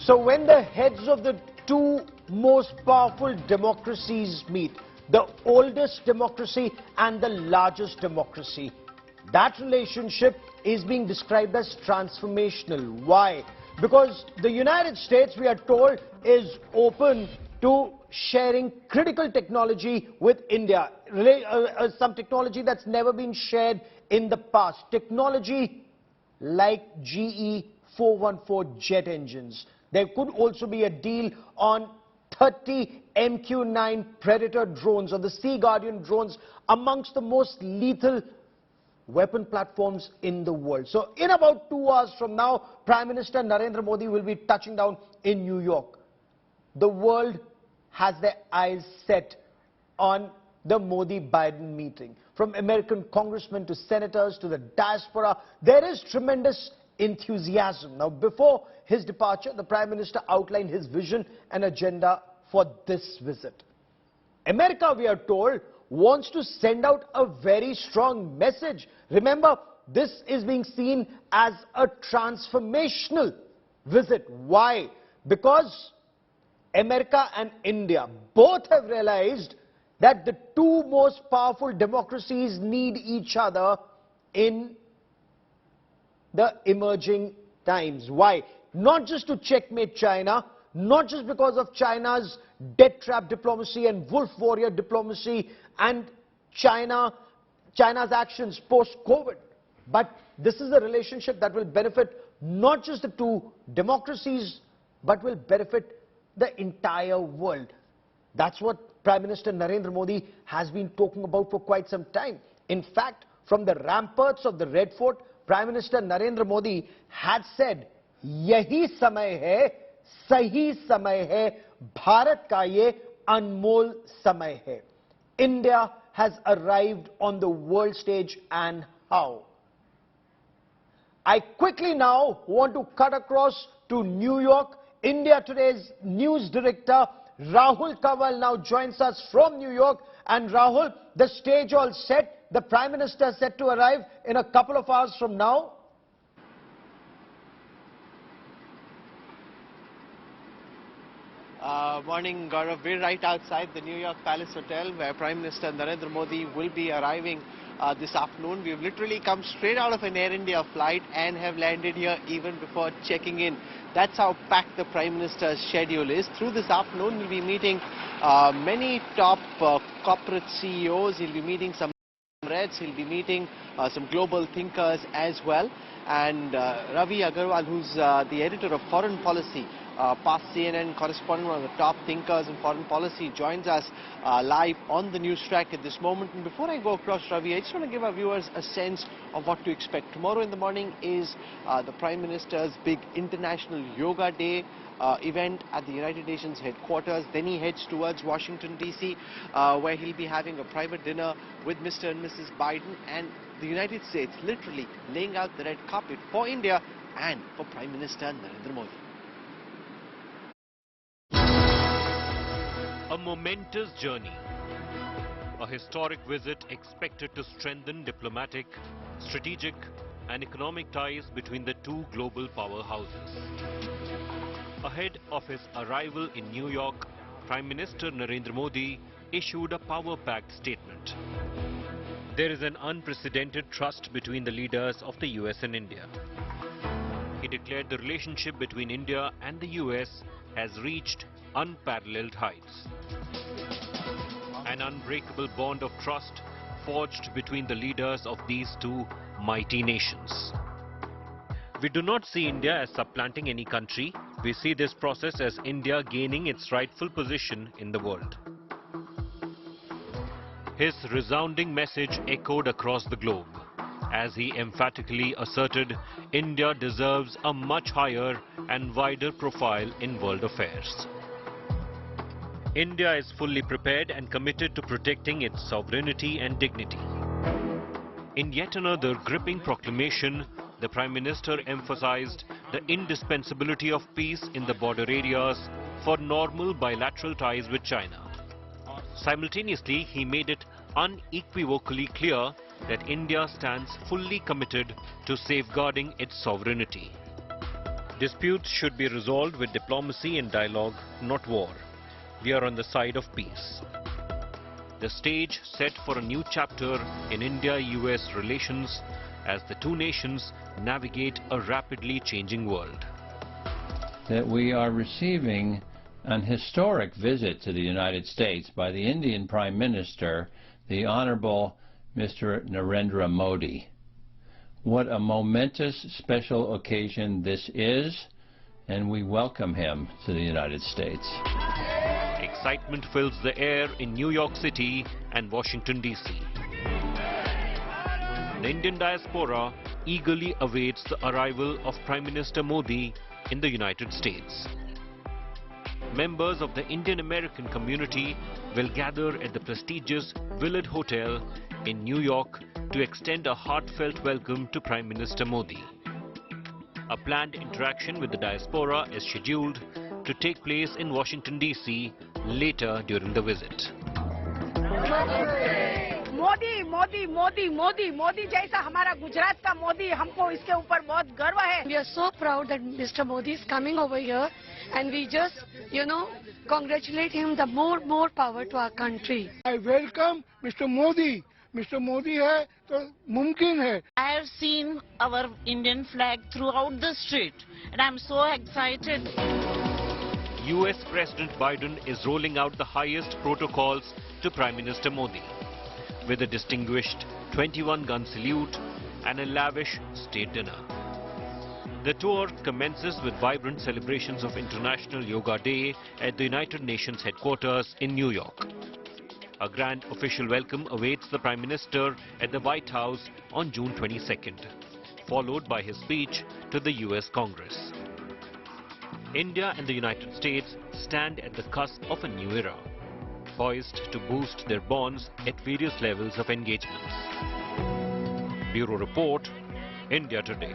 So when the heads of the two most powerful democracies meet, the oldest democracy and the largest democracy, that relationship is being described as transformational. Why? Because the United States, we are told, is open to sharing critical technology with India. Some technology that's never been shared in the past. Technology like GE 414 jet engines. There could also be a deal on 30 MQ-9 Predator drones or the Sea Guardian drones, amongst the most lethal weapon platforms in the world. So in about 2 hours from now, Prime Minister Narendra Modi will be touching down in New York. The world has their eyes set on the Modi-Biden meeting. From American congressmen to senators to the diaspora, there is tremendous enthusiasm. Now, before his departure, the Prime Minister outlined his vision and agenda for this visit. America, we are told, wants to send out a very strong message. Remember, this is being seen as a transformational visit. Why? Because America and India both have realized that the two most powerful democracies need each other in the emerging times. Why? Not just to checkmate China, not just because of China's debt trap diplomacy and wolf warrior diplomacy and China's actions post-COVID, but this is a relationship that will benefit not just the two democracies, but will benefit the entire world. That's what Prime Minister Narendra Modi has been talking about for quite some time. In fact, from the ramparts of the Red Fort, Prime Minister Narendra Modi had said, "Yahi samay hai, sahi samay hai, Bharat ka ye anmol samay hai." India has arrived on the world stage, and how? I quickly now want to cut across to New York. India Today's news director Rahul Kanwal now joins us from New York. And Rahul, the stage all set. The Prime Minister set to arrive in a couple of hours from now. Morning, Gaurav. We're right outside the New York Palace Hotel where Prime Minister Narendra Modi will be arriving this afternoon. We've literally come straight out of an Air India flight and have landed here even before checking in. That's how packed the Prime Minister's schedule is. Through this afternoon, we'll be meeting many top corporate CEOs. He'll be meeting some Reds. He'll be meeting some global thinkers as well. And Ravi Agarwal, who's the editor of Foreign Policy, past CNN correspondent, one of the top thinkers in foreign policy, joins us live on the news track at this moment. And before I go across, Ravi, I just want to give our viewers a sense of what to expect. Tomorrow in the morning is the Prime Minister's big International Yoga Day event at the United Nations headquarters. Then he heads towards Washington, D.C., where he'll be having a private dinner with Mr. and Mrs. Biden, and the United States literally laying out the red carpet for India and for Prime Minister Narendra Modi. A momentous journey, a historic visit expected to strengthen diplomatic, strategic and economic ties between the two global powerhouses. Ahead of his arrival in New York, Prime Minister Narendra Modi issued a power-packed statement. There is an unprecedented trust between the leaders of the US and India. He declared the relationship between India and the US has reached unparalleled heights. An unbreakable bond of trust forged between the leaders of these two mighty nations. We do not see India as supplanting any country. We see this process as India gaining its rightful position in the world. His resounding message echoed across the globe as he emphatically asserted India deserves a much higher and wider profile in world affairs. India is fully prepared and committed to protecting its sovereignty and dignity. In yet another gripping proclamation, the Prime Minister emphasized the indispensability of peace in the border areas for normal bilateral ties with China. Simultaneously, he made it unequivocally clear that India stands fully committed to safeguarding its sovereignty. Disputes should be resolved with diplomacy and dialogue, not war. We are on the side of peace. The stage set for a new chapter in India-US relations as the two nations navigate a rapidly changing world. That we are receiving an historic visit to the United States by the Indian Prime Minister, the Honorable Mr. Narendra Modi. What a momentous special occasion this is, and we welcome him to the United States. Excitement fills the air in New York City and Washington, D.C. The Indian diaspora eagerly awaits the arrival of Prime Minister Modi in the United States. Members of the Indian American community will gather at the prestigious Willard Hotel in New York to extend a heartfelt welcome to Prime Minister Modi. A planned interaction with the diaspora is scheduled to take place in Washington, D.C. later during the visit. Modi Modi Modi Modi Modi जैसा हमारा गुजरात का मोदी, हमको इसके ऊपर बहुत गर्व है. We are so proud that Mr. Modi is coming over here, and we just, congratulate him. The more power to our country. I welcome Mr. Modi. Mr. Modi है तो मुमकिन है. I have seen our Indian flag throughout the street, and I'm so excited. US President Biden is rolling out the highest protocols to Prime Minister Modi, with a distinguished 21-gun salute and a lavish state dinner. The tour commences with vibrant celebrations of International Yoga Day at the United Nations headquarters in New York. A grand official welcome awaits the Prime Minister at the White House on June 22nd, followed by his speech to the US Congress. India and the United States stand at the cusp of a new era, poised to boost their bonds at various levels of engagements. Bureau Report, India Today.